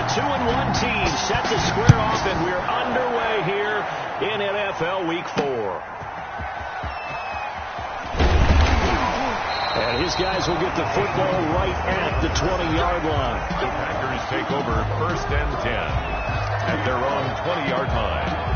2-1 team set to square off, and we're underway here in NFL Week 4. And his guys will get the football right at the 20-yard line. The Packers take over 1st and 10 at their own 20-yard line.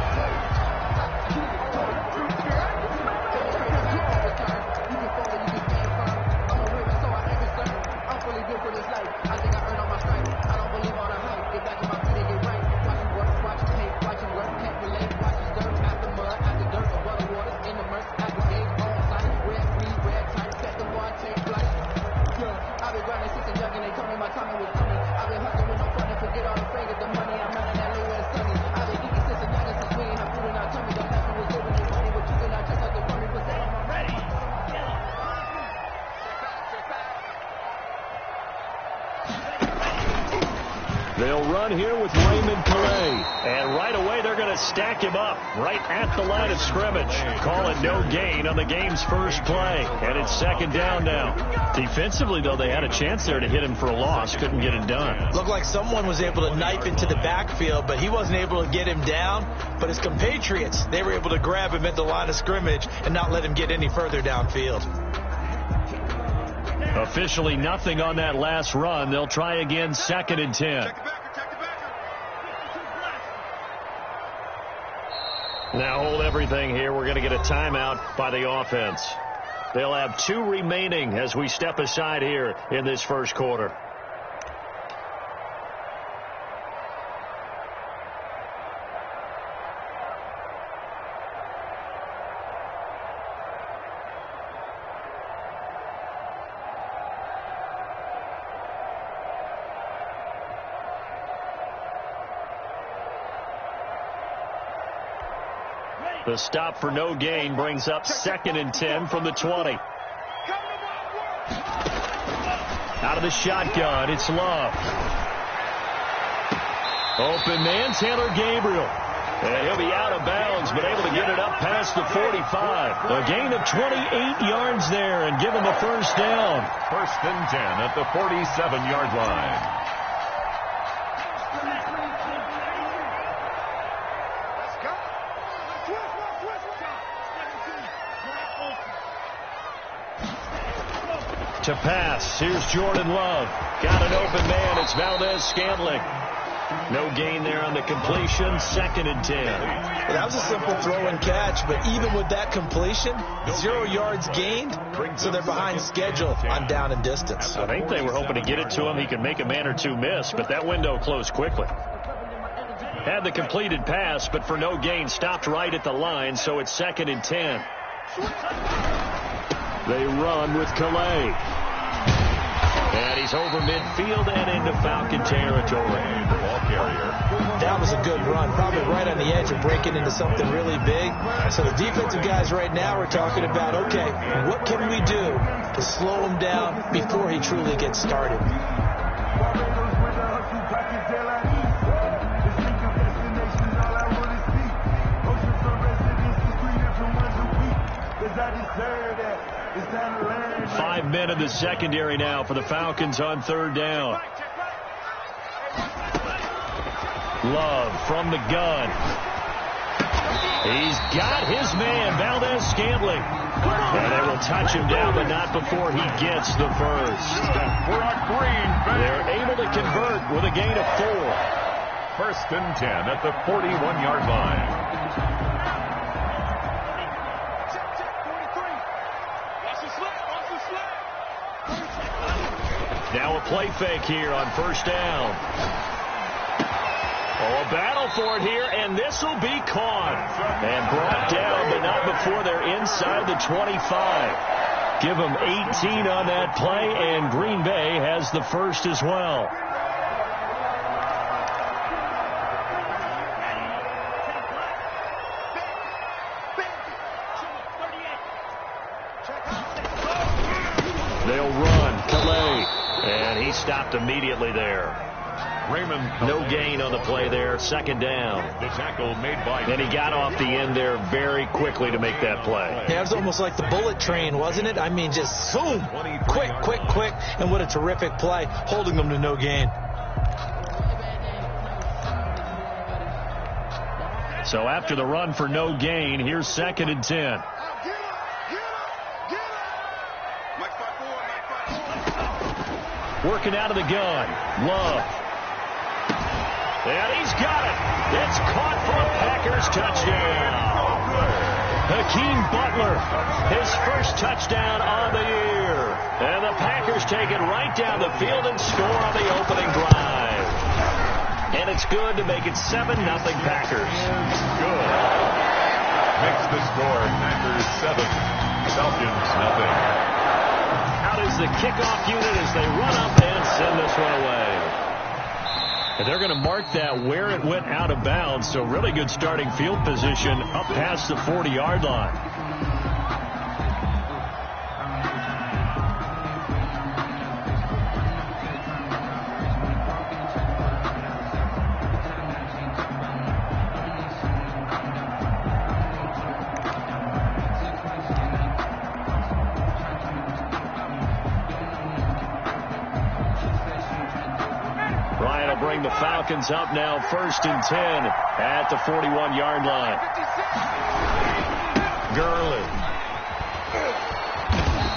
They'll run here with Raymond Calais. And right away, they're going to stack him up right at the line of scrimmage. Call it no gain on the game's first play. And it's 2nd down now. Defensively, though, they had a chance there to hit him for a loss. Couldn't get it done. Looked like someone was able to knife into the backfield, but he wasn't able to get him down. But his compatriots, they were able to grab him at the line of scrimmage and not let him get any further downfield. Officially nothing on that last run. They'll try again 2nd and 10. Now hold everything here. We're going to get a timeout by the offense. They'll have 2 remaining as we step aside here in this first quarter. The stop for no gain brings up 2nd and 10 from the 20. Out of the shotgun, it's Love. Open man, Taylor Gabriel. And he'll be out of bounds, but able to get it up past the 45. A gain of 28 yards there and give him the first down. 1st and 10 at the 47-yard line. To pass, here's Jordan Love. Got an open man, it's Valdez-Scantling. No gain there on the completion, 2nd and 10. Well, that was a simple throw and catch, but even with that completion, 0 yards gained, so they're behind schedule on down and distance. I think they were hoping to get it to him. He could make a man or two miss, but that window closed quickly. Had the completed pass, but for no gain, stopped right at the line, so it's 2nd and 10. They run with Calais. And he's over midfield and into Falcon territory. Ball carrier. That was a good run, probably right on the edge of breaking into something really big. So the defensive guys right now are talking about, okay, what can we do to slow him down before he truly gets started? Five men in the secondary now for the Falcons on 3rd down. Love from the gun. He's got his man, Valdez-Scantling. And they will touch him down, but not before he gets the first. They're able to convert with a gain of 4. 1st and 10 at the 41-yard line. Now a play fake here on 1st down. Oh, a battle for it here, and this will be caught. And brought down, but not before they're inside the 25. Give them 18 on that play, and Green Bay has the first as well. They'll run. Calais. And he stopped immediately there. Raymond no gain on the play there. 2nd down. The tackle made by. And he got off the end there very quickly to make that play. Yeah, it was almost like the bullet train, wasn't it? I mean, just boom, quick, quick, quick. And what a terrific play, holding them to no gain. So after the run for no gain, here's 2nd and 10. Working out of the gun. Love. And he's got it. It's caught for a Packers touchdown. Hakeem Butler, his first touchdown on the year. And the Packers take it right down the field and score on the opening drive. And it's good to make it 7-0 Packers. Good. Makes the score Packers 7, Falcons 0. Out is the kickoff unit as they run up and send this one away. And they're going to mark that where it went out of bounds. So really good starting field position up past the 40-yard line. Bring the Falcons up now 1st and 10 at the 41-yard line. Gurley.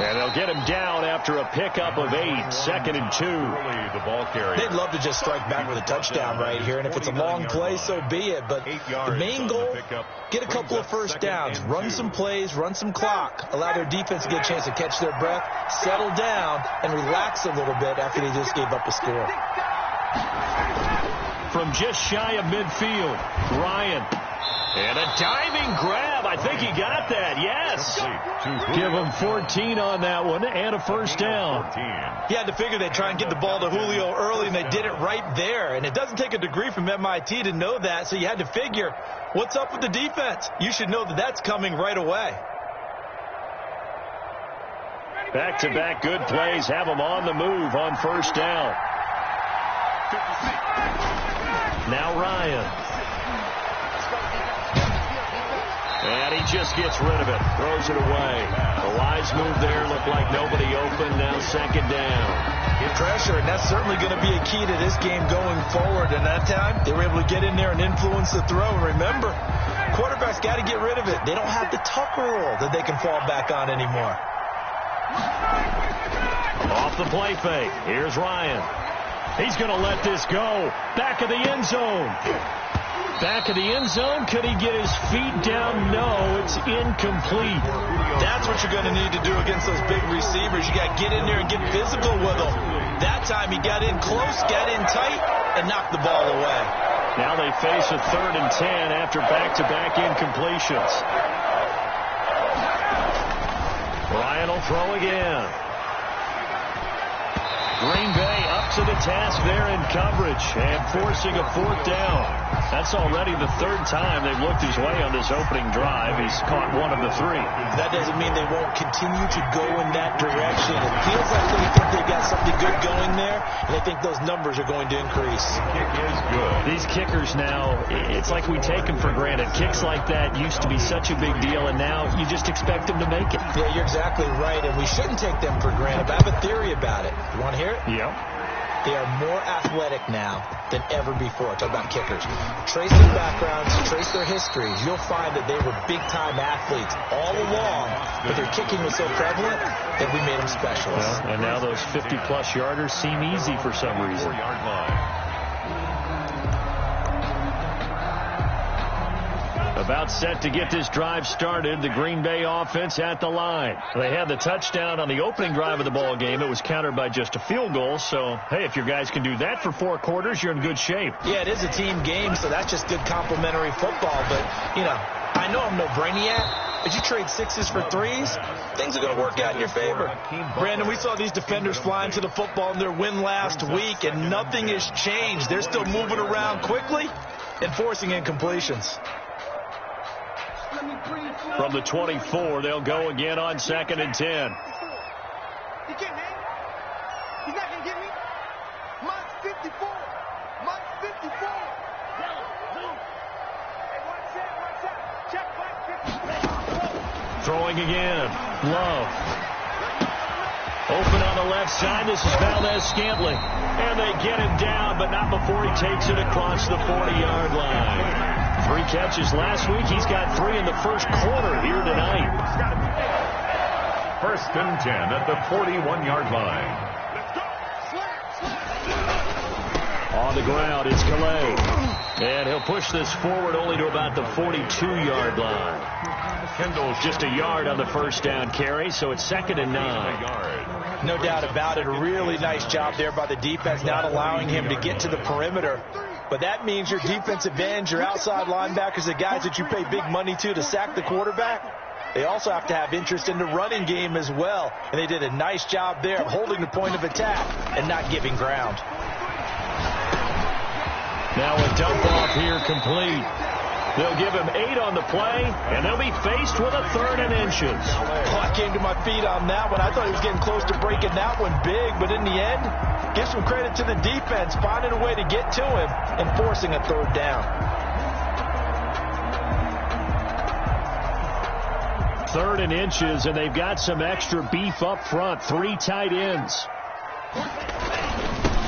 And they'll get him down after a pickup of 8, 2nd and 2. The ball carrier. They'd love to just strike back with a touchdown right here, and if it's a long play, so be it. But the main goal, get a couple of first downs, run some plays, run some clock, allow their defense to get a chance to catch their breath, settle down, and relax a little bit after they just gave up a score. From just shy of midfield, Ryan. And a diving grab. I think he got that. Yes. Give him 14 on that one and a first down. He had to figure they'd try and get the ball to Julio early, and they did it right there. And it doesn't take a degree from MIT to know that, so you had to figure, what's up with the defense? You should know that that's coming right away. Back-to-back good plays have them on the move on first down. Now Ryan. And he just gets rid of it. Throws it away. A wise move there. Looked like nobody open. Now 2nd down. Get pressure, and that's certainly going to be a key to this game going forward. And that time, they were able to get in there and influence the throw. And remember, quarterbacks got to get rid of it. They don't have the Tucker rule that they can fall back on anymore. Off the play fake. Here's Ryan. He's going to let this go. Back of the end zone. Back of the end zone. Could he get his feet down? No, it's incomplete. That's what you're going to need to do against those big receivers. You got to get in there and get physical with them. That time he got in close, got in tight, and knocked the ball away. Now they face a 3rd and 10 after back-to-back incompletions. Ryan will throw again. Green Bay up to the task there in coverage and forcing a 4th down. That's already the 3rd time they've looked his way on this opening drive. He's caught 1 of the 3. That doesn't mean they won't continue to go in that direction. It feels like they think they've got something good going there, and I think those numbers are going to increase. Kick is good. These kickers now, it's like we take them for granted. Kicks like that used to be such a big deal, and now you just expect them to make it. Yeah, you're exactly right, and we shouldn't take them for granted. But I have a theory about it. You want to hear it? Yep. They are more athletic now than ever before. Talk about kickers. Trace their backgrounds, trace their histories. You'll find that they were big-time athletes all along, but their kicking was so prevalent that we made them specialists. Well, and now those 50-plus yarders seem easy for some reason. 4-yard line. About set to get this drive started. The Green Bay offense at the line. They had the touchdown on the opening drive of the ball game. It was countered by just a field goal. So, hey, if your guys can do that for 4 quarters, you're in good shape. Yeah, it is a team game, so that's just good complimentary football. But, you know, I know I'm no brainiac, but you trade 6s for 3s, things are going to work out in your favor. Brandon, we saw these defenders flying to the football in their win last week, and nothing has changed. They're still moving around quickly and forcing incompletions. From the 24, they'll go again on 2nd and 10. He can't hang. He's not going to get me. Mine's 54. Mine's 54. Hey, watch out. Check back. Throwing again. Love. Open on the left side. This is Valdez-Scantling. And they get him down, but not before he takes it across the 40-yard line. 3 catches last week. He's got 3 in the first quarter here tonight. 1st and 10 at the 41-yard line. On the ground, it's Calais. And he'll push this forward only to about the 42-yard line. Kendall's just a yard on the first down carry, so it's 2nd and 9. No doubt about it. A really nice job there by the defense, not allowing him to get to the perimeter. But that means your defensive ends, your outside linebackers, the guys that you pay big money to sack the quarterback, they also have to have interest in the running game as well. And they did a nice job there of holding the point of attack and not giving ground. Now a dump off here complete. They'll give him 8 on the play, and they'll be faced with a 3rd and inches. Oh, I came to my feet on that one. I thought he was getting close to breaking that one big, but in the end, give some credit to the defense, finding a way to get to him and forcing a 3rd down. 3rd and inches, and they've got some extra beef up front. 3 tight ends.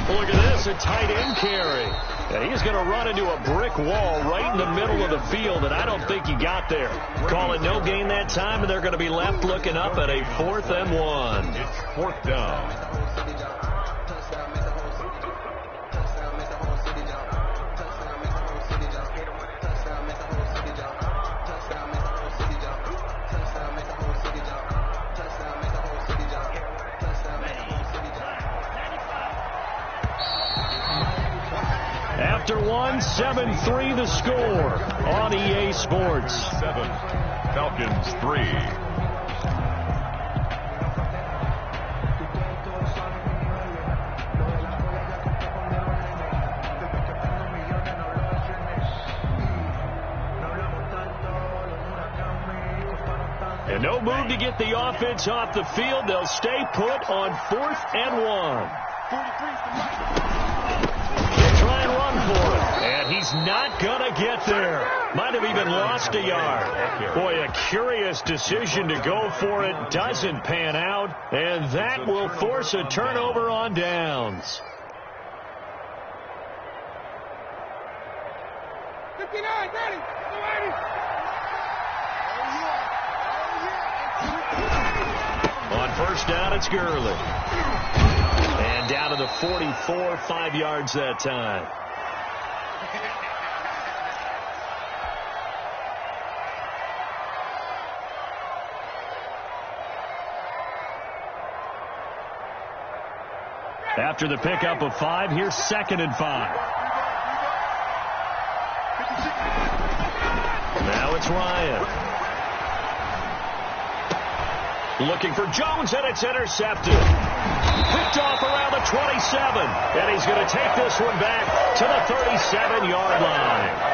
Look at this, a tight end carry. And he's going to run into a brick wall right in the middle of the field, and I don't think he got there. Call it no gain that time, and they're going to be left looking up at a 4th and 1. It's 4th down. After 1, 7-3 the score on EA Sports. 7, Falcons 3. And no move to get the offense off the field. They'll stay put on 4th and 1. Try and run for it. And he's not going to get there. Might have even lost a yard. Boy, a curious decision to go for it. Doesn't pan out. And that will force a turnover on downs. 59, ready. On 1st down, it's Gurley. And down to the 44, 5 yards that time. After the pickup of 5, here's 2nd and 5. Now it's Ryan. Looking for Jones, and it's intercepted. Picked off around the 27. And he's going to take this one back to the 37-yard line.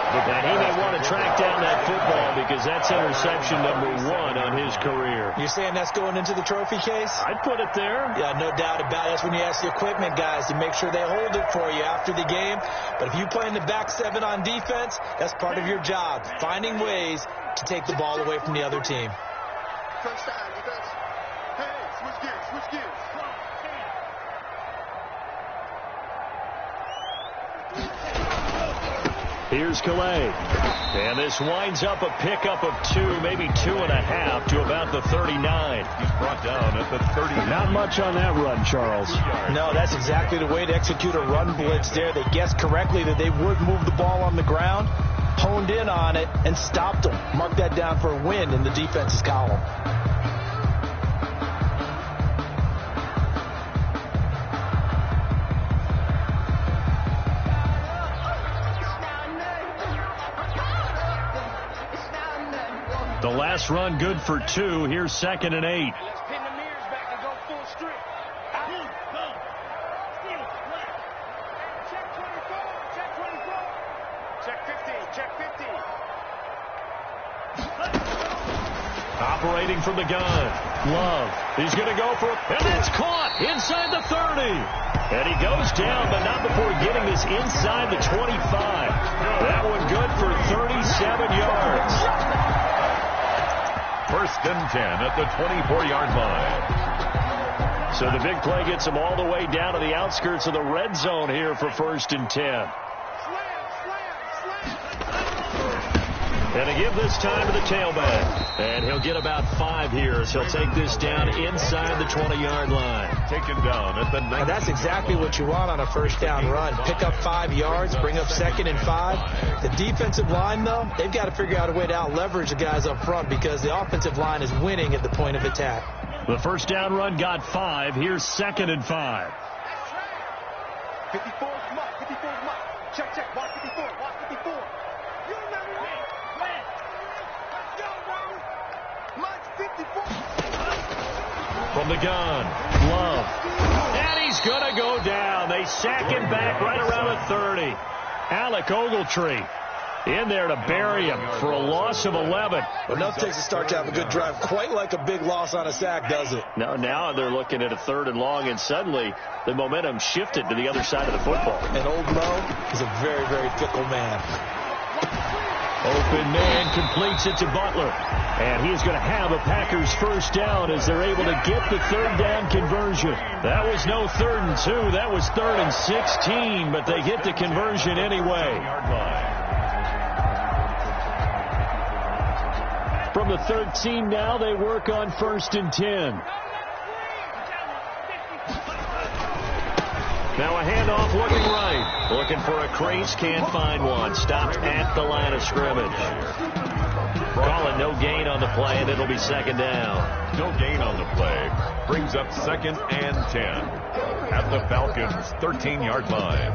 And he may want to track down that football because that's interception number 1 on his career. You're saying that's going into the trophy case? I'd put it there. Yeah, no doubt about it. That's when you ask the equipment guys to make sure they hold it for you after the game. But if you play in the back 7 on defense, that's part of your job, finding ways to take the ball away from the other team. First time, defense. Hey, switch gears, switch gears. Here's Calais. And this winds up a pickup of 2, maybe 2.5 to about the 39. He's brought down at the 30. Not much on that run, Charles. No, that's exactly the way to execute a run blitz there. They guessed correctly that they would move the ball on the ground, honed in on it, and stopped them. Mark that down for a win in the defense's column. The last run good for 2. Here's 2nd and 8. Let's pin the mirrors back and go full strip. Out. Go. Check 24. Check 24. Check 15. Check 15. Operating from the gun. Love. He's going to go for it. And it's caught inside the 30. And he goes down, but not before getting this inside the 25. That one good for 37 yards. 1st and 10 at the 24-yard line. So the big play gets him all the way down to the outskirts of the red zone here for 1st and 10. Slam, slam, slam. And to give this time to the tailback. And he'll get about 5 here as he'll take this down inside the 20-yard line. Taken down at the 9. And that's exactly what you want on a first down run. Pick up 5 yards, bring up 2nd and 5. The defensive line, though, they've got to figure out a way to out-leverage the guys up front because the offensive line is winning at the point of attack. The first down run got 5. Here's 2nd and 5. 54 is Mike. 54 is Mike. Check, check. Watch 54. Watch 54. You remember me? When? Let's go, baby. Mike's 54. From the gun, Love. And he's going to go down. They sack him back right around the 30. Alec Ogletree in there to bury him for a loss of 11. Enough takes to start to have a good drive. Quite like a big loss on a sack, does it? Now they're looking at a 3rd and long, and suddenly the momentum shifted to the other side of the football. And Old Mo is a very, very fickle man. Open man completes it to Butler. And he's going to have a Packers first down as they're able to get the 3rd down conversion. That was no 3rd and 2. That was 3rd and 16, but they get the conversion anyway. From the 13 now, they work on 1st and 10. Now a handoff looking right. Looking for a crease, can't find one. Stopped at the line of scrimmage. Call it no gain on the play, and it'll be 2nd down. No gain on the play. Brings up 2nd and 10 at the Falcons' 13-yard line.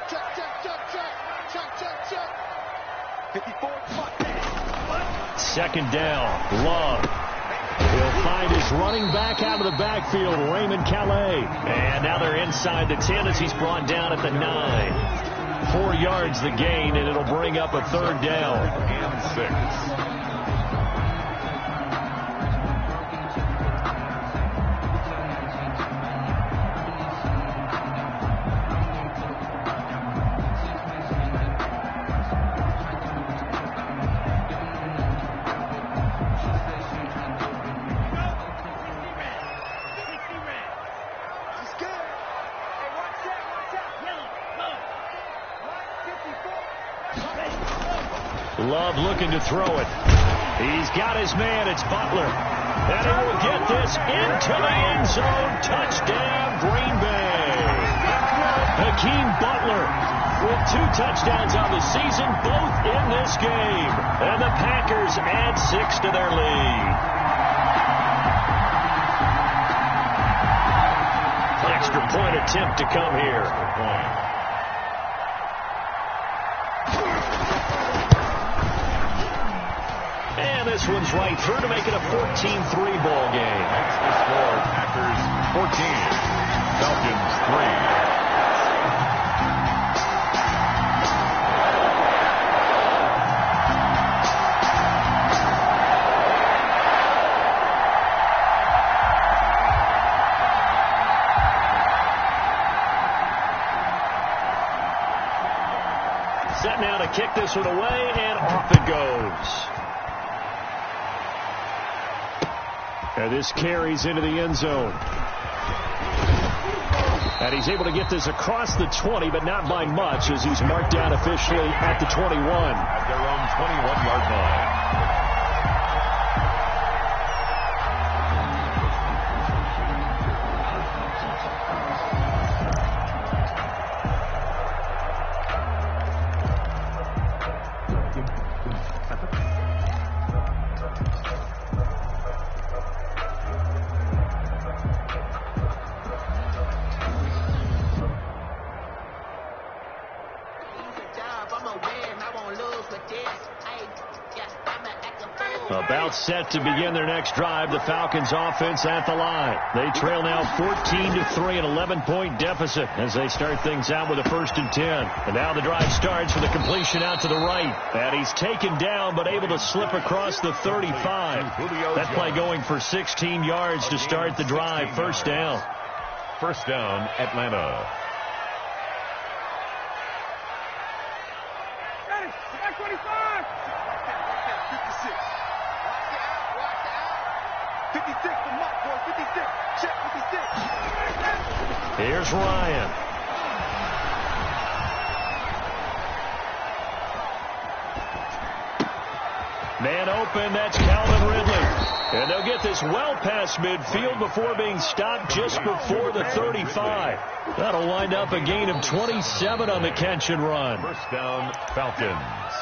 Check, check, check, check. Check, check, check. 54 is Mike. 2nd down. Love. He'll find his running back out of the backfield, Raymond Calais. And now they're inside the 10 as he's brought down at the 9. 4 yards the gain, and it'll bring up a 3rd down. And 6. Love looking to throw it. He's got his man. It's Butler. And he will get this into the end zone. Touchdown, Green Bay. Hakeem Butler with 2 touchdowns on the season, both in this game. And the Packers add 6 to their lead. Extra point attempt to come here. And this one's right through to make it a 14-3 ball game. That's the score. Packers 14, Falcons 3. Set now to kick this one away, and off it goes. And this carries into the end zone. And he's able to get this across the 20, but not by much, as he's marked down officially at the 21. At their own 21-yard line. About set to begin their next drive. The Falcons offense at the line. They trail now 14-3, an 11-point deficit as they start things out with a 1st and 10. And now the drive starts with a completion out to the right. And he's taken down but able to slip across the 35. That play going for 16 yards to start the drive. 1st down. 1st down, Atlanta. Here's Ryan. Man open, that's Calvin Ridley. And they'll get this well past midfield before being stopped just before the 35. That'll wind up a gain of 27 on the catch and run. First down, Falcons.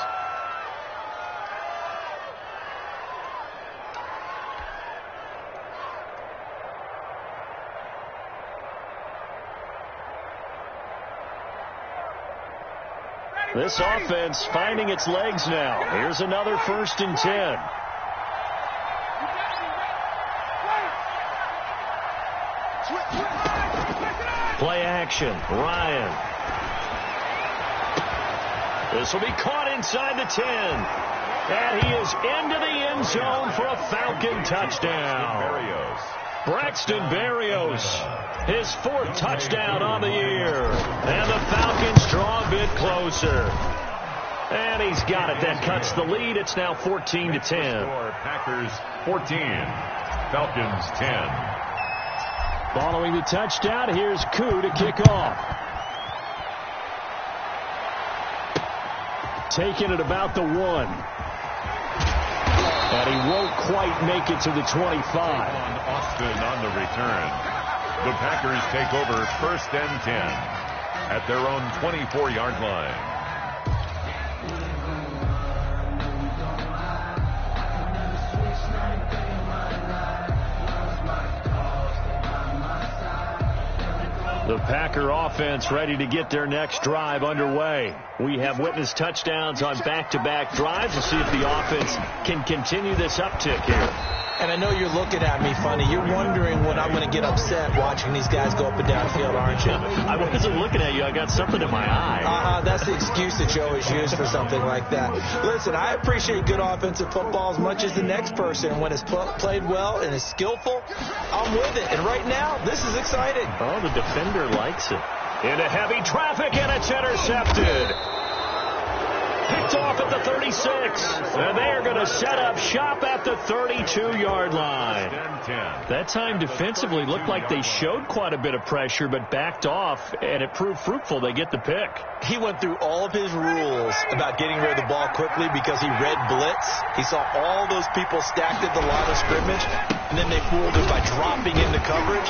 This offense finding its legs now. Here's another 1st and 10. Play action. Ryan. This will be caught inside the 10. And he is into the end zone for a Falcon touchdown. Braxton Berrios, his 4th touchdown on the year. And the Falcons draw a bit closer. And he's got it. That cuts the lead. It's now 14-10. Packers 14, Falcons 10. Following the touchdown, here's Koo to kick off. Taking it about the 1. And he won't quite make it to the 25. Austin on the return. The Packers take over 1st and 10 at their own 24-yard line. The Packer offense ready to get their next drive underway. We have witnessed touchdowns on back-to-back drives to see if the offense can continue this uptick here. And I know you're looking at me funny. You're wondering when I'm going to get upset watching these guys go up and down the field, aren't you? I wasn't looking at you. I got something in my eye. That's the excuse that you always use for something like that. Listen, I appreciate good offensive football as much as the next person. When it's played well and is skillful, I'm with it. And right now, this is exciting. Oh, the defender likes it. Into heavy traffic, and it's intercepted. Picked off at the 36. And they are going to set up shop at the 32-yard line. That time defensively looked like they showed quite a bit of pressure, but backed off, and it proved fruitful. They get the pick. He went through all of his rules about getting rid of the ball quickly because he read blitz. He saw all those people stacked at the line of scrimmage, and then they fooled him by dropping into coverage.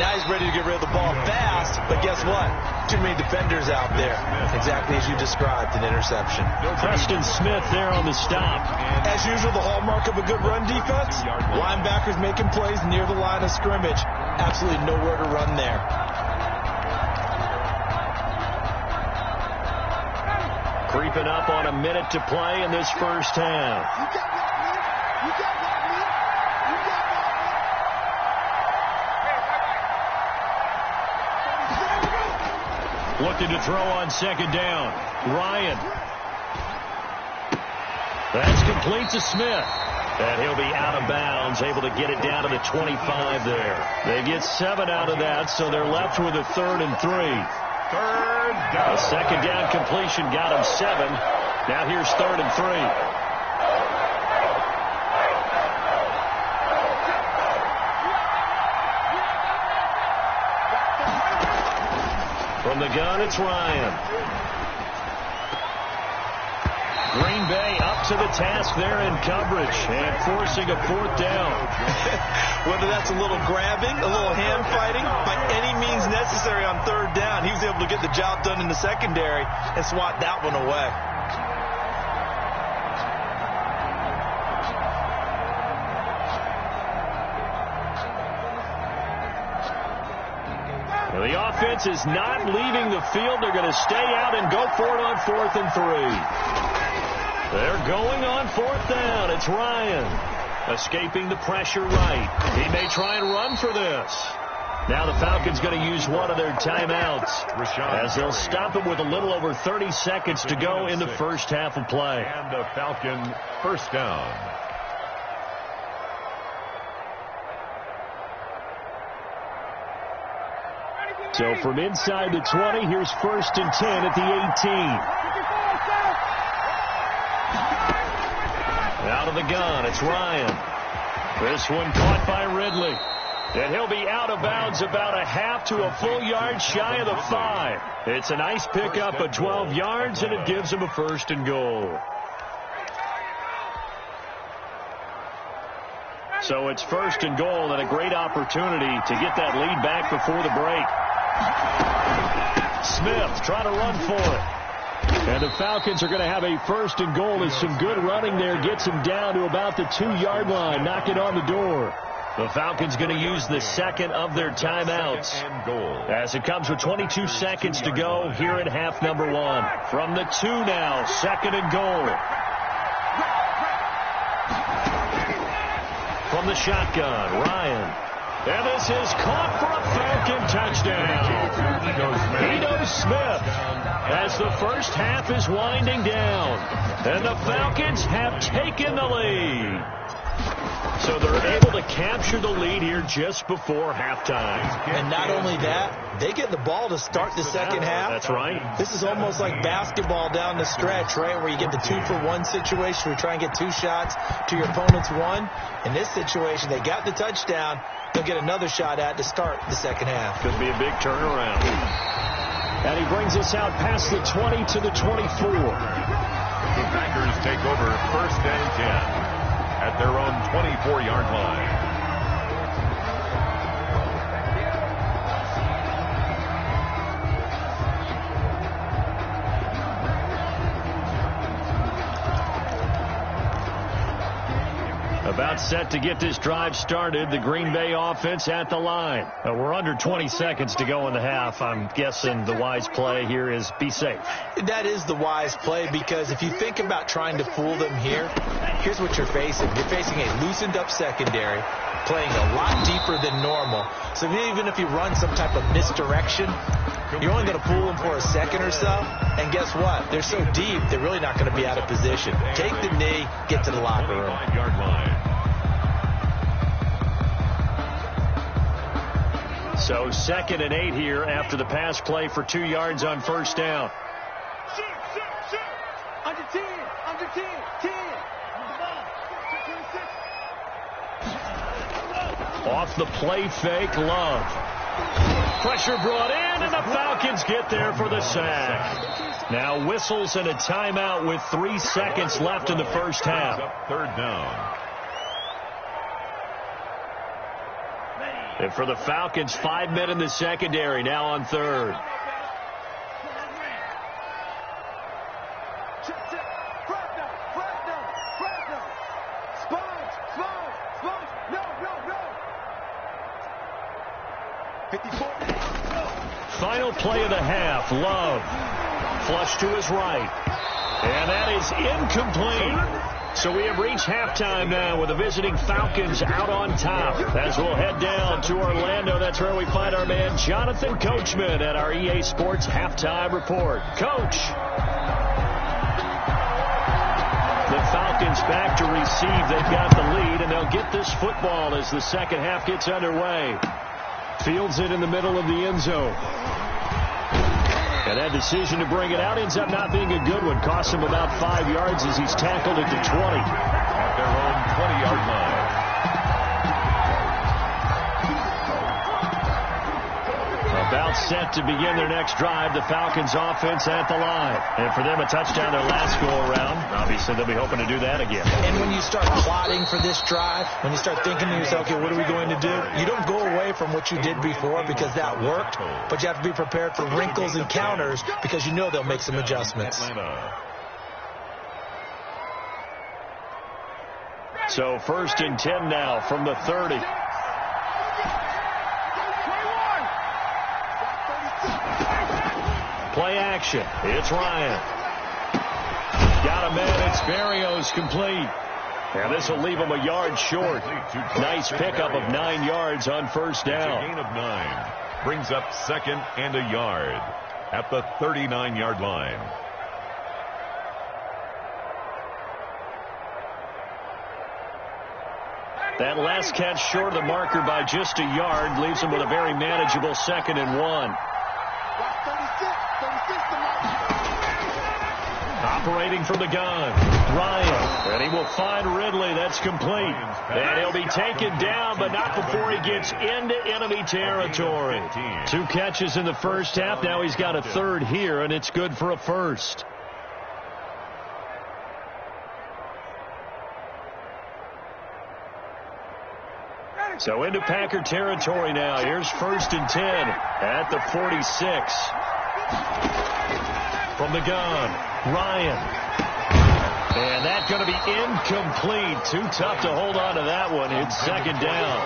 Now he's ready to get rid of the ball fast, but guess what? Too many defenders out there. Exactly as you described, an interception. Preston Smith there on the stop. As usual, the hallmark of a good run defense, linebackers making plays near the line of scrimmage. Absolutely nowhere to run there. Creeping up on a minute to play in this first half. Looking to throw on 2nd down. Ryan. That's complete to Smith. And he'll be out of bounds, able to get it down to the 25 there. They get 7 out of that, so they're left with a 3rd and 3. 3rd down. A 2nd down completion got him 7. Now here's 3rd and 3. From the gun, it's Ryan. Green Bay up to the task there in coverage and forcing a 4th down. Whether that's a little grabbing, a little hand fighting, by any means necessary on 3rd down, he was able to get the job done in the secondary and swat that one away. The offense is not leaving the field. They're going to stay out and go for it on 4th and 3. They're going on 4th down. It's Ryan escaping the pressure right. He may try and run for this. Now the Falcons going to use one of their timeouts as they'll stop it with a little over 30 seconds to go in the first half of play. And a Falcon first down. So from inside the 20, here's 1st and 10 at the 18. Out of the gun, it's Ryan. This one caught by Ridley. And he'll be out of bounds about a half to a full yard shy of the 5. It's a nice pickup of 12 yards, and it gives him a 1st and goal. So it's 1st and goal, and a great opportunity to get that lead back before the break. Smith trying to run for it. And the Falcons are going to have a 1st and goal as some good running there gets him down to about the 2-yard line. Knock it on the door. The Falcons going to use the second of their timeouts as it comes with 22 seconds to go here at half number 1. From the 2 now, 2nd and goal. From the shotgun, Ryan. And this is caught for a Falcon touchdown. Ito Smith as the first half is winding down. And the Falcons have taken the lead. So they're able to capture the lead here just before halftime. And not only that, they get the ball to start the second half. That's right. This is almost like basketball down the stretch, right, where you get the 2-for-1 situation where you try and get 2 shots to your opponent's 1. In this situation, they got the touchdown. They'll get another shot at to start the second half. Could be a big turnaround. And he brings us out past the 20 to the 24. The Packers take over 1st and 10. At their own 24-yard line. About set to get this drive started. The Green Bay offense at the line. We're under 20 seconds to go in the half. I'm guessing the wise play here is be safe. That is the wise play, because if you think about trying to fool them here, here's what you're facing. You're facing a loosened up secondary, playing a lot deeper than normal. So even if you run some type of misdirection, you're only going to fool them for a second or so. And guess what? They're so deep, they're really not going to be out of position. Take the knee, get to the locker room. 25-yard line. So 2nd and 8 here after the pass play for 2 yards on 1st down. Shoot. Under 10. 10. Off the play fake, Love. Pressure brought in, and the Falcons get there for the sack. Now whistles and a timeout with 3 seconds left in the first half. 3rd down. And for the Falcons, 5 men in the secondary, now on 3rd. Final play of the half, Love. Flush to his right. And that is incomplete. So we have reached halftime now with the visiting Falcons out on top. As we'll head down to Orlando, that's where we find our man Jonathan Coachman at our EA Sports Halftime Report. Coach. The Falcons back to receive. They've got the lead, and they'll get this football as the second half gets underway. Fields it in the middle of the end zone. And that decision to bring it out ends up not being a good one. Costs him about 5 yards as he's tackled at the 20. At their own 20-yard line. About set to begin their next drive. The Falcons offense at the line. And for them, a touchdown their last go-around. Obviously, they'll be hoping to do that again. And when you start plotting for this drive, when you start thinking to yourself, okay, what are we going to do? You don't go away from what you did before because that worked, but you have to be prepared for wrinkles and counters because you know they'll make some adjustments. So 1st and 10 now from the 30. Play action. It's Ryan. Got a man. It's Berrios complete. And this will leave him a yard short. Nice pickup of 9 yards on 1st down. A gain of 9. Brings up 2nd and a yard at the 39-yard line. That last catch short of the marker by just a yard leaves him with a very manageable 2nd and 1. Operating from the gun, Ryan, and he will find Ridley. That's complete. And he'll be taken down, but not before he gets into enemy territory. 2 catches in the first half. Now he's got a 3rd here, and it's good for a 1st. So into Packer territory now. Here's 1st and 10 at the 46. From the gun, Ryan. And that's going to be incomplete. Too tough to hold on to that one. It's 2nd down.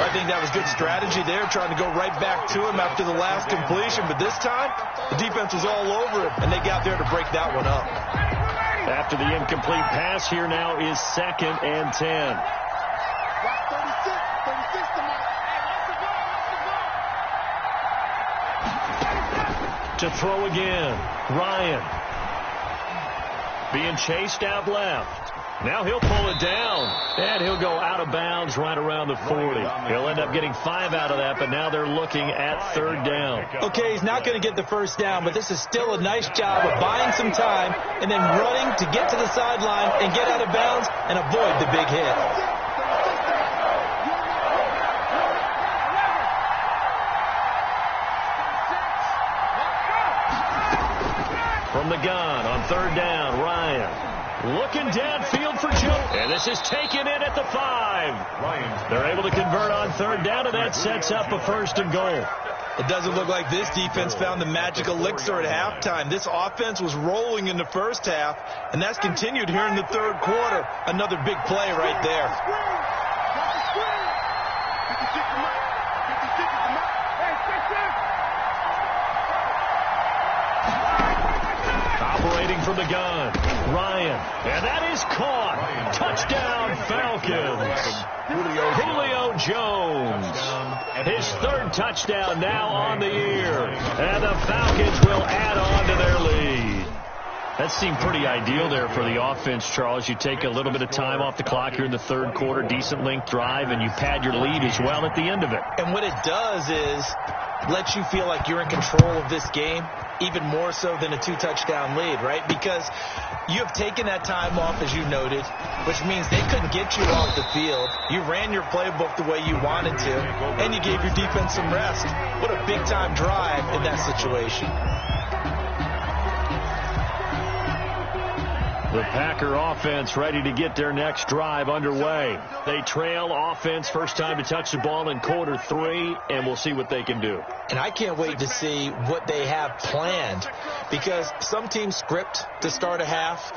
I think that was good strategy there, trying to go right back to him after the last completion. But this time, the defense was all over it, and they got there to break that one up. After the incomplete pass, here now is 2nd and 10. To throw again, Ryan. Being chased out left. Now he'll pull it down, and he'll go out of bounds right around the 40. He'll end up getting 5 out of that, but now they're looking at 3rd down. Okay, he's not going to get the 1st down, but this is still a nice job of buying some time and then running to get to the sideline and get out of bounds and avoid the big hit. From the gun on 3rd down, Ryan. Looking downfield for Joe. And this is taken in at the 5. They're able to convert on 3rd down, and that sets up a 1st and goal. It doesn't look like this defense found the magic elixir at halftime. This offense was rolling in the 1st half, and that's continued here in the 3rd quarter. Another big play right there. Operating from the gun, Ryan. And that is caught. Touchdown, Falcons. Julio Jones. His 3rd touchdown now on the year. And the Falcons will add on to their lead. That seemed pretty ideal there for the offense, Charles. You take a little bit of time off the clock here in the 3rd quarter, decent length drive, and you pad your lead as well at the end of it. And what it does is let you feel like you're in control of this game, even more so than a 2-touchdown lead, right? Because you have taken that time off, as you noted, which means they couldn't get you off the field. You ran your playbook the way you wanted to, and you gave your defense some rest. What a big-time drive in that situation. The Packer offense ready to get their next drive underway. They trail offense, first time to touch the ball in quarter 3, and we'll see what they can do. And I can't wait to see what they have planned, because some teams script to start a half.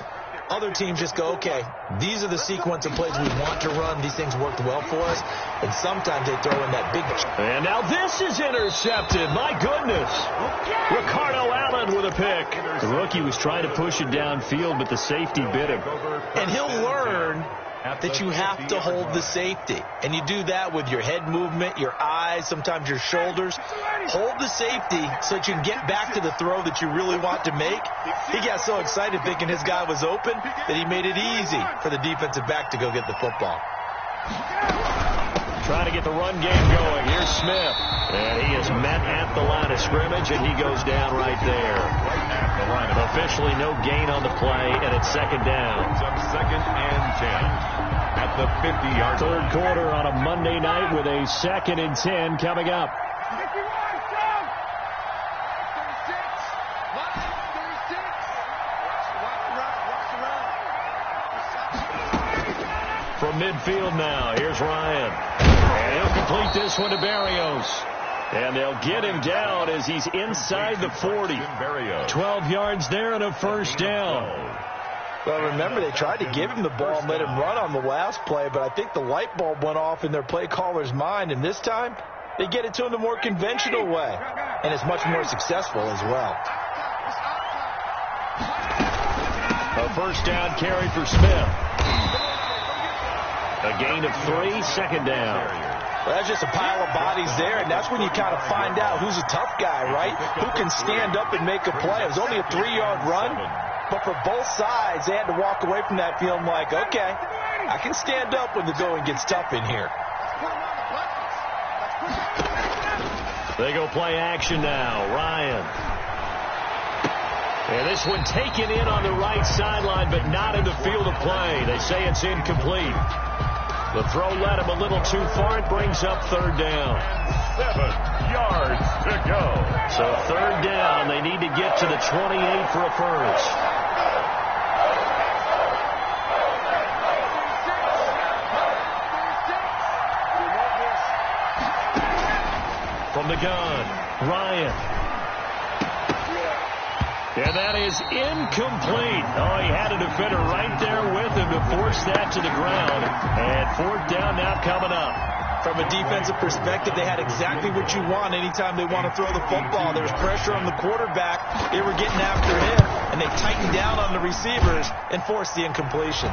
Other teams just go, okay, these are the sequence of plays we want to run. These things worked well for us. And sometimes they throw in that big... And now this is intercepted. My goodness. Ricardo Allen with a pick. The rookie was trying to push it downfield, but the safety bit him. And he'll learn that you have to hold the safety. And you do that with your head movement, your eyes, sometimes your shoulders. Hold the safety so that you can get back to the throw that you really want to make. He got so excited thinking his guy was open that he made it easy for the defensive back to go get the football. Trying to get the run game going. Here's Smith. And he is met at the line of scrimmage, and he goes down right there. Officially no gain on the play, and it's 2nd down. 2nd and 10 at the 50-yard line. 3rd quarter on a Monday night with a 2nd and 10 coming up. From midfield now, here's Ryan. And he'll complete this one to Berrios. And they'll get him down as he's inside the 40. 12 yards there and a 1st down. Well, remember, they tried to give him the ball and let him run on the last play, but I think the light bulb went off in their play caller's mind, and this time they get it to him the more conventional way, and it's much more successful as well. A 1st down carry for Smith. A gain of 3, 2nd down. Well, that's just a pile of bodies there, and that's when you kind of find out who's a tough guy, right? Who can stand up and make a play. It was only a 3-yard run, but for both sides, they had to walk away from that feeling like, okay, I can stand up when the going gets tough in here. They go play action now. Ryan. And this one taken in on the right sideline, but not in the field of play. They say it's incomplete. The throw led him a little too far. It brings up 3rd down. 7 yards to go. So 3rd down. They need to get to the 28 for a 1st. gun. Ryan. And that is incomplete. Oh, he had a defender right there with him to force that to the ground. And fourth down now coming up. From a defensive perspective, they had exactly what you want anytime they want to throw the football. There was pressure on the quarterback. They were getting after him, and they tightened down on the receivers and forced the incompletion.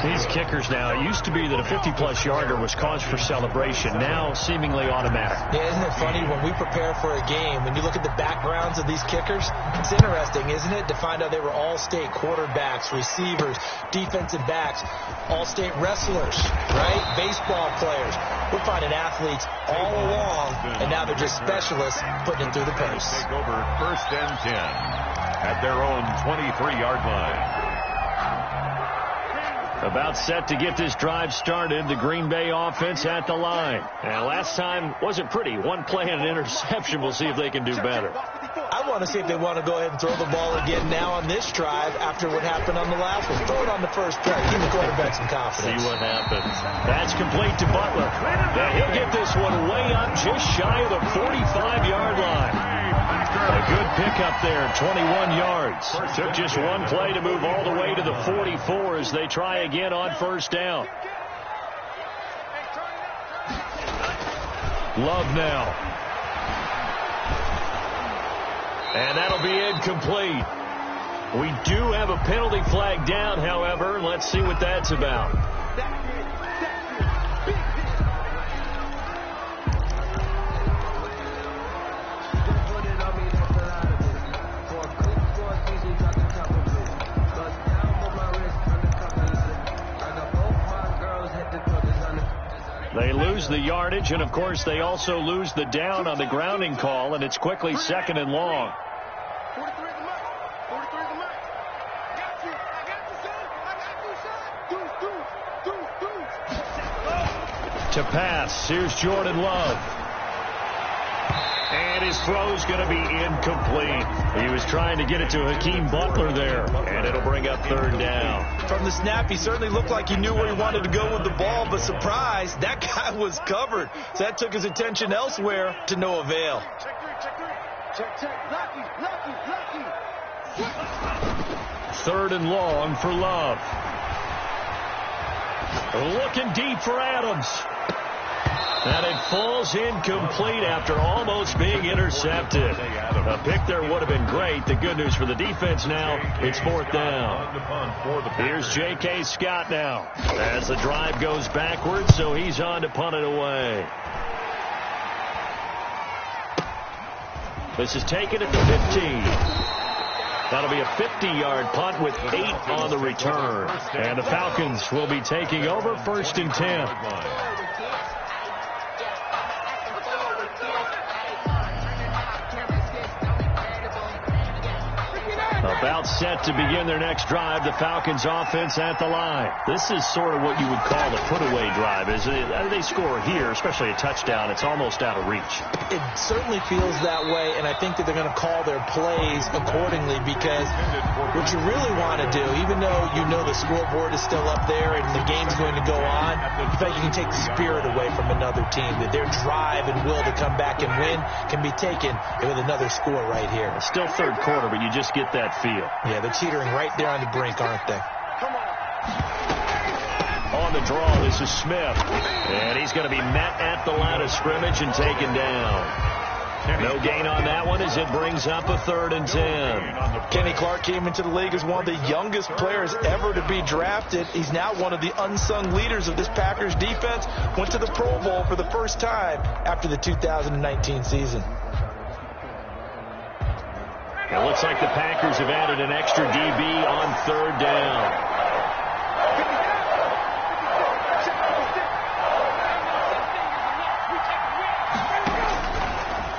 These kickers now, it used to be that a 50-plus yarder was cause for celebration. Now seemingly automatic. Yeah, isn't it funny when we prepare for a game, when you look at the backgrounds of these kickers, it's interesting, isn't it, to find out they were all-state quarterbacks, receivers, defensive backs, all-state wrestlers, right? Baseball players. We're finding athletes all along, and now they're just specialists putting it through the post. Take over first and 10 at their own 23-yard line. About set to get this drive started, the Green Bay offense at the line. And last time wasn't pretty. One play and an interception. We'll see if they can do better. I want to see if they want to go ahead and throw the ball again now on this drive after what happened on the last one. Throw it on the first play. Give the quarterback some confidence. See what happens. That's complete to Butler. Now he'll get this one way up just shy of the 45-yard line. A good pickup there, 21 yards. Took just one play to move all the way to the 44 as they try again on first down. Love now. And that'll be incomplete. We do have a penalty flag down, however. Let's see what that's about. They lose the yardage, and, of course, they also lose the down on the grounding call, and it's quickly second and long. 43 the mark. 43 the mark. I got you, son. I got you, son. Do. To pass, here's Jordan Love. And his throw's going to be incomplete. He was trying to get it to Hakeem Butler there, and it'll bring up third down. From the snap, he certainly looked like he knew where he wanted to go with the ball, but surprise, that guy was covered. So that took his attention elsewhere to no avail. Check three. Check. Lucky. Third and long for Love. Looking deep for Adams. And it falls incomplete after almost being intercepted. A pick there would have been great. The good news for the defense now, it's fourth down. Here's J.K. Scott now as the drive goes backwards, so he's on to punt it away. This is taken at the 15. That'll be a 50-yard punt with 8 on the return. And the Falcons will be taking over first and 10. About set to begin their next drive, the Falcons offense at the line. This is sort of what you would call the put-away drive. As they score here, especially a touchdown, it's almost out of reach. It certainly feels that way, and I think that they're going to call their plays accordingly, because what you really want to do, even though you know the scoreboard is still up there and the game's going to go on, in fact, you can take the spirit away from another team, that their drive and will to come back and win can be taken with another score right here. It's still third quarter, but you just get that feel. Yeah, they're teetering right there on the brink, aren't they? On the draw, this is Smith. And he's going to be met at the line of scrimmage and taken down. No gain on that one as it brings up a third and 10. Kenny Clark came into the league as one of the youngest players ever to be drafted. He's now one of the unsung leaders of this Packers defense. Went to the Pro Bowl for the first time after the 2019 season. It looks like the Packers have added an extra DB on third down.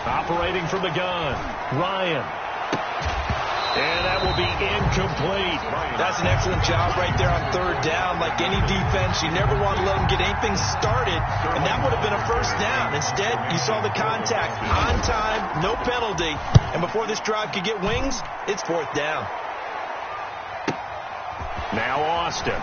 Operating from the gun, Ryan. And that will be incomplete. That's an excellent job right there on third down. Like any defense, you never want to let them get anything started, and that would have been a first down. Instead, you saw the contact on time, no penalty, and before this drive could get wings, it's fourth down. Now Austin.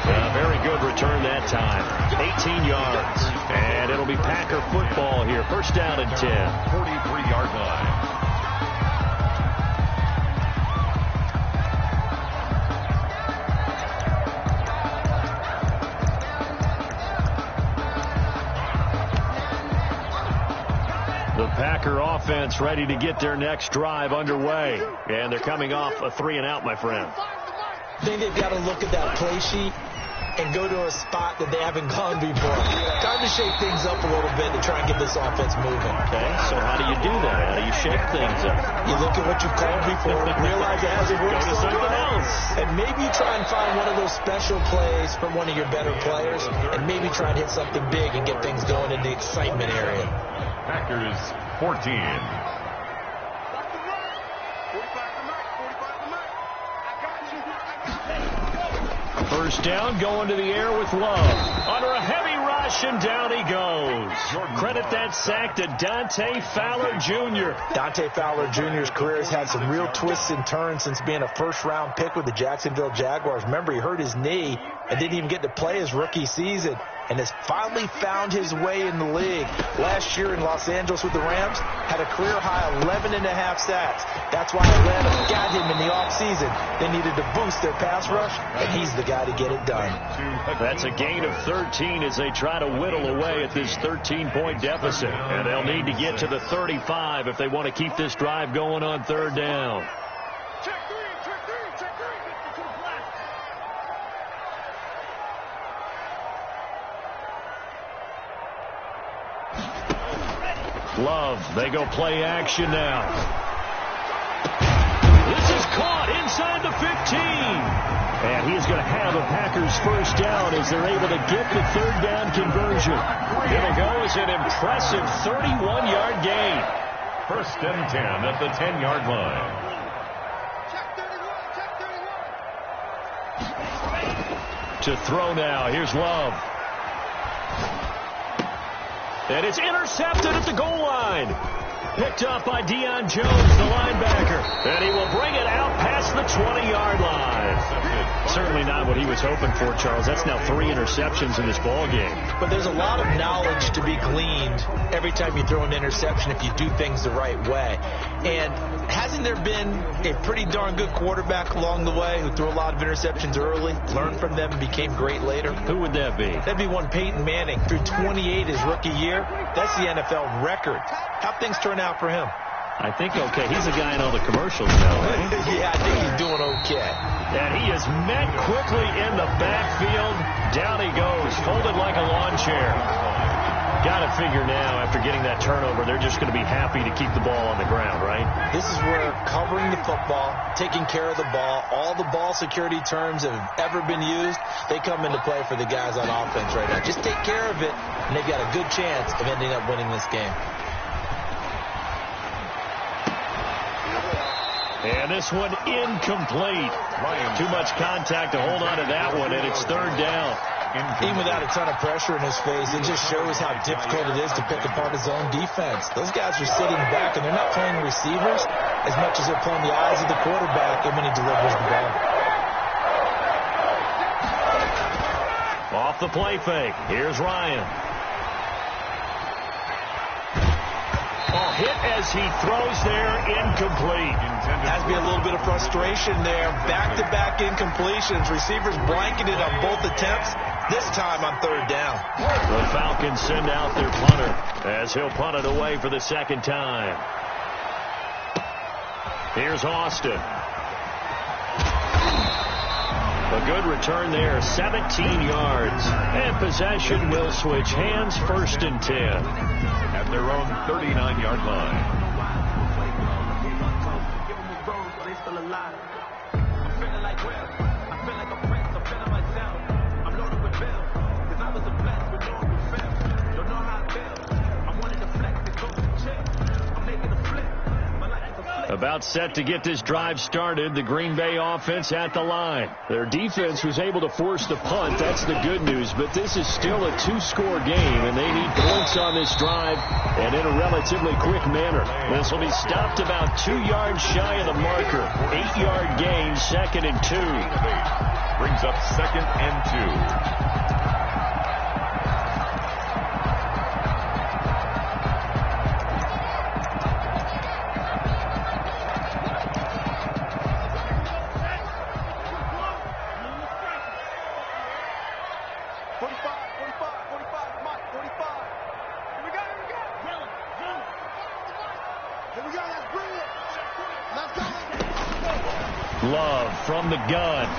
A very good return that time. 18 yards. And it'll be Packer football here. First down and 10. 43-yard line. The Packer offense ready to get their next drive underway. And they're coming off a 3-and-out, my friend. I think they've got to look at that play sheet and go to a spot that they haven't gone before. Time to shake things up a little bit to try and get this offense moving. Okay, so how do you do that? How do you shake things up? You look at what you've called before, realize it hasn't worked. Go to something else. And maybe you try and find one of those special plays from one of your better players, and maybe try and hit something big and get things going in the excitement area. Packers 14. First down, going to the air with Love. Under a heavy rush, and down he goes. Credit that sack to Dante Fowler Jr. Dante Fowler Jr.'s career has had some real twists and turns since being a first-round pick with the Jacksonville Jaguars. Remember, he hurt his knee and didn't even get to play his rookie season, and has finally found his way in the league. Last year in Los Angeles with the Rams, had a career-high 11.5 sacks. That's why Atlanta got him in the offseason. They needed to boost their pass rush, and he's the guy to get it done. That's a gain of 13 as they try to whittle away at this 13-point deficit. And they'll need to get to the 35 if they want to keep this drive going on third down. Love, they go play action now. This is caught inside the 15. And he's going to have a Packers first down as they're able to get the third down conversion. It'll go as an impressive 31-yard gain. First and 10 at the 10-yard line. To throw now, here's Love. And it's intercepted at the goal line. Picked up by Deion Jones, the linebacker. And he will bring it out past the 20-yard line. Certainly not what he was hoping for, Charles. That's now 3 interceptions in this ball game. But there's a lot of knowledge to be gleaned every time you throw an interception if you do things the right way. And hasn't there been a pretty darn good quarterback along the way who threw a lot of interceptions early, learned from them, and became great later? Who would that be? That'd be one Peyton Manning. Threw 28 his rookie year. That's the NFL record. How'd things turn out for him? I think okay. He's a guy in all the commercials now, right? Yeah, I think he's doing okay. And he is met quickly in the backfield. Down he goes, folded like a lawn chair. Got to figure now, after getting that turnover, they're just going to be happy to keep the ball on the ground, right? This is where covering the football, taking care of the ball, all the ball security terms that have ever been used, they come into play for the guys on offense right now. Just take care of it, and they've got a good chance of ending up winning this game. And this one incomplete. Too much contact to hold on to that one, and it's third down. Even without a ton of pressure in his face, it just shows how difficult it is to pick apart his own defense. Those guys are sitting back, and they're not playing receivers as much as they're playing the eyes of the quarterback and when he delivers the ball. Off the play fake. Here's Ryan. Hit as he throws there, incomplete. Has to be a little bit of frustration there. Back-to-back incompletions. Receivers blanketed on both attempts, this time on third down. The Falcons send out their punter as he'll punt it away for the second time. Here's Austin. A good return there, 17 yards. And possession will switch hands, first and 10. At their own 39-yard line. About set to get this drive started, the Green Bay offense at the line. Their defense was able to force the punt. That's the good news, but this is still a two-score game, and they need points on this drive and in a relatively quick manner. This will be stopped about 2 yards shy of the marker. 8-yard gain, 2nd and 2. Brings up 2nd and 2. Love from the gun.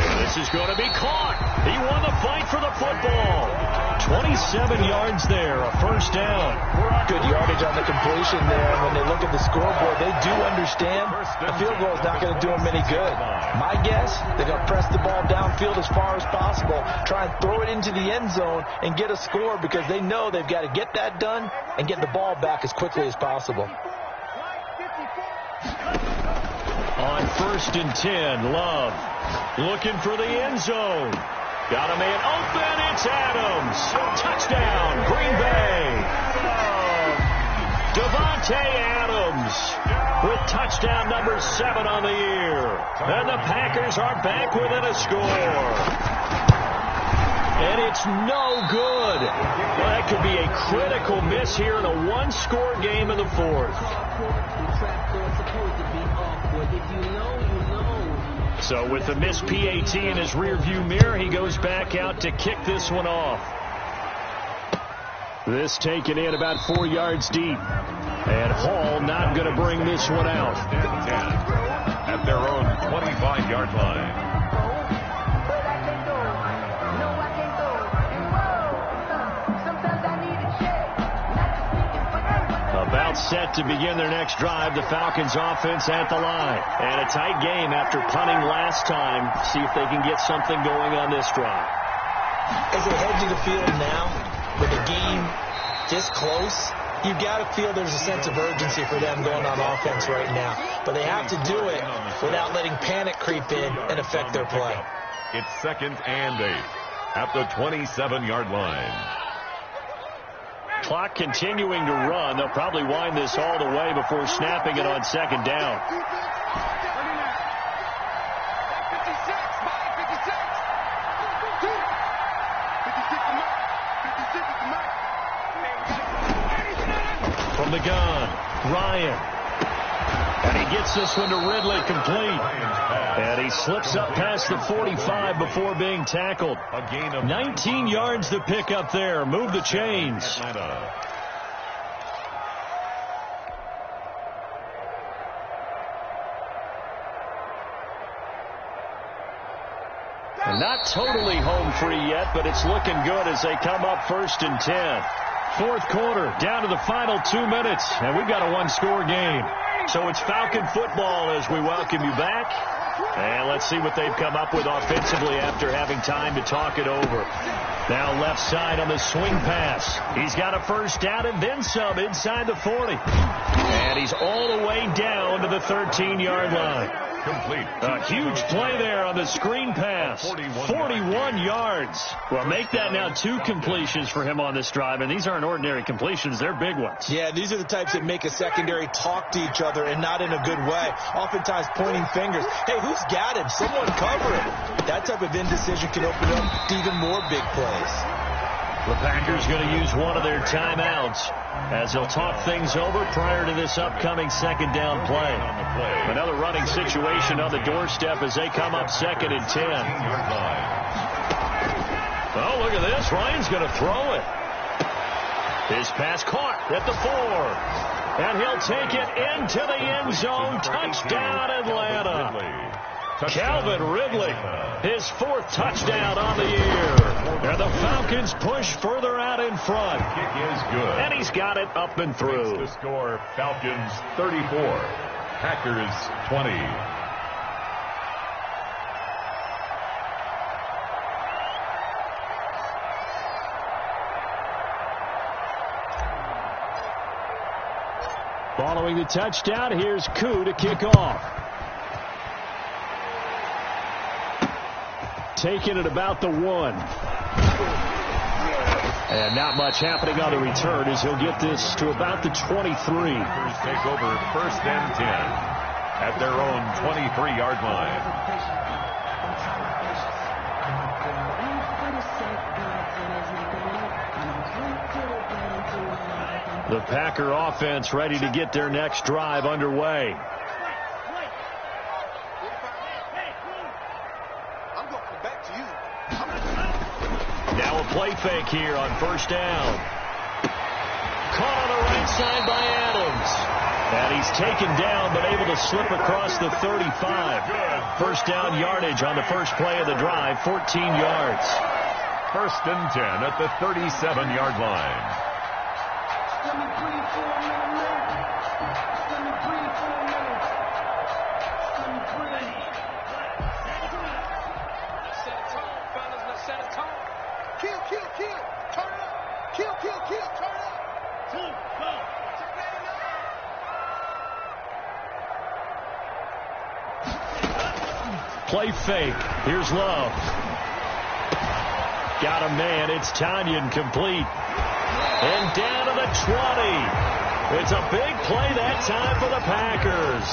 And this is going to be caught. He won the fight for the football. 27 yards there, a first down. Good yardage on the completion there. And when they look at the scoreboard, they do understand a field goal is not going to do them any good. My guess, they're going to press the ball downfield as far as possible, try and throw it into the end zone and get a score because they know they've got to get that done and get the ball back as quickly as possible. On 1st and 10, Love looking for the end zone. Got a man open. It's Adams. Touchdown, Green Bay. Devontae Adams with touchdown number 7 on the year. And the Packers are back within a score. And it's no good. Well, that could be a critical miss here in a one-score game in the 4th. So with the missed PAT in his rearview mirror, he goes back out to kick this one off. This taken in about 4 yards deep. And Hall not going to bring this one out. At their own 25-yard line. About set to begin their next drive, the Falcons offense at the line. And a tight game after punting last time. See if they can get something going on this drive. As they head to the field now, with the game this close, you've got to feel there's a sense of urgency for them going on offense right now. But they have to do it without letting panic creep in and affect their play. It's 2nd and 8 at the 27-yard line. Clock continuing to run. They'll probably wind this all the way before snapping it on 2nd down. From the gun, Ryan. And he gets this one to Ridley complete. And he slips up past the 45 before being tackled. A gain of 19 yards to pick up there. Move the chains. Not totally home free yet, but it's looking good as they come up 1st and 10. 4th quarter, down to the final 2 minutes, and we've got a one-score game. So it's Falcon football as we welcome you back. And let's see what they've come up with offensively after having time to talk it over. Now left side on the swing pass. He's got a first down and then some inside the 40. And he's all the way down to the 13-yard line. Complete. A huge play there on the screen pass. 41 yards. Well, make that now 2 completions for him on this drive, and these aren't ordinary completions. They're big ones. Yeah, these are the types that make a secondary talk to each other and not in a good way. Oftentimes pointing fingers. Hey, who's got him? Someone cover him. That type of indecision can open up to even more big plays. The Packers going to use one of their timeouts as they'll talk things over prior to this upcoming 2nd down play. Another running situation on the doorstep as they come up 2nd and 10. Oh, look at this. Ryan's going to throw it. His pass caught at the 4. And he'll take it into the end zone. Touchdown, Atlanta. Calvin Ridley, his 4th touchdown on the year. And the Falcons push further out in front. Kick is good. And he's got it up and through. The score, Falcons 34, Packers 20. Following the touchdown, here's Koo to kick off. Taking it about the 1. And not much happening on the return as he'll get this to about the 23. Packers take over first and 10 at their own 23-yard line. The Packer offense ready to get their next drive underway. Now a play fake here on first down. Caught on the right side by Adams. And he's taken down but able to slip across the 35. First down yardage on the first play of the drive, 14 yards. First and 10 at the 37-yard line. Play fake. Here's Love. Got a man. It's Tanyan complete. And down to the 20. It's a big play that time for the Packers.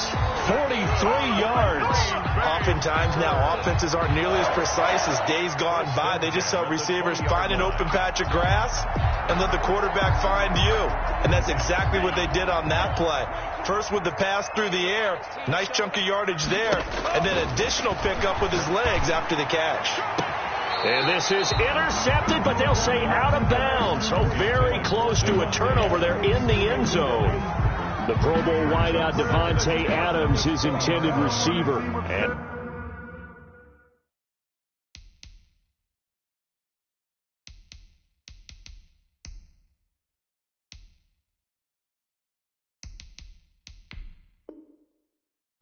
43 yards. Oftentimes now offenses aren't nearly as precise as days gone by. They just tell receivers, find an open patch of grass and let the quarterback find you. And that's exactly what they did on that play. First with the pass through the air, nice chunk of yardage there, and then additional pickup with his legs after the catch. And this is intercepted, but they'll say out of bounds. So very close to a turnover there in the end zone. The Pro Bowl wideout Devontae Adams, his intended receiver. And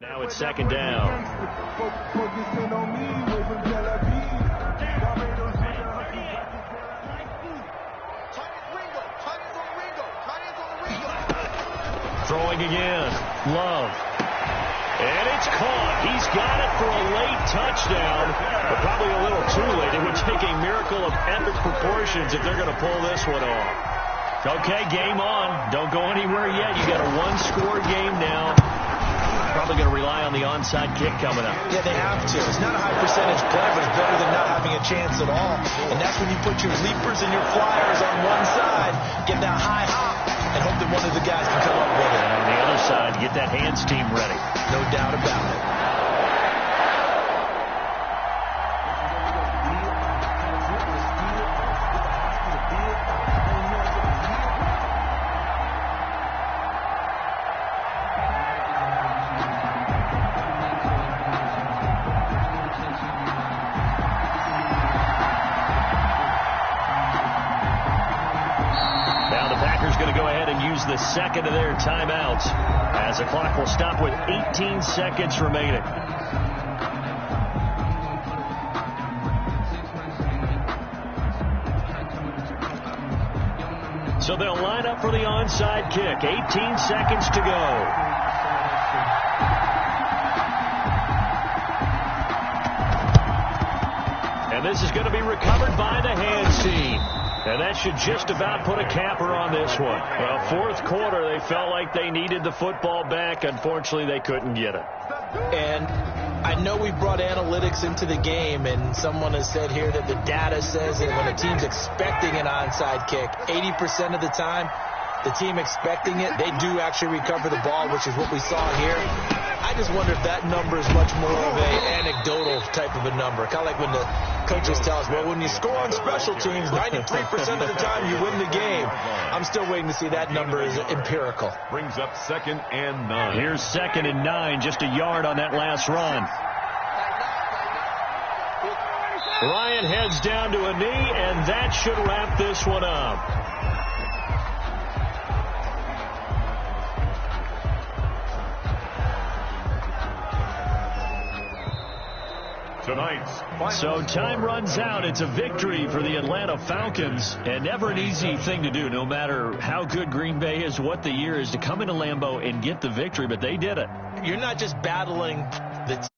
now it's second down. Throwing again. Love. And it's caught. He's got it for a late touchdown, but probably a little too late. It would take a miracle of epic proportions if they're going to pull this one off. Okay, game on. Don't go anywhere yet. You got a one-score game now. Probably going to rely on the onside kick coming up. Yeah, they have to. It's not a high percentage play, but it's better than not having a chance at all. And that's when you put your leapers and your flyers on one side, get that high hop, and hope that one of the guys can come up with it. And on the other side, get that hands team ready. No doubt about it. The second of their timeouts as the clock will stop with 18 seconds remaining. So they'll line up for the onside kick. 18 seconds to go. And this is going to be recovered by the hands team. And that should just about put a capper on this one. Well, fourth quarter, they felt like they needed the football back. Unfortunately, they couldn't get it. And I know we brought analytics into the game, and someone has said here that the data says that when a team's expecting an onside kick, 80% of the time, the team expecting it, they do actually recover the ball, which is what we saw here. I just wonder if that number is much more of a anecdotal type of a number. Kind of like when the coaches tell us, well, when you score on special teams, 93% of the time you win the game. I'm still waiting to see that number is empirical. Brings up second and 9. Here's second and 9, just a yard on that last run. Ryan heads down to a knee, and that should wrap this one up. To tonight's final So time score. runs out. It's a victory for the Atlanta Falcons, and never an easy thing to do, no matter how good Green Bay is, what the year is, to come into Lambeau and get the victory, but they did it. You're not just battling the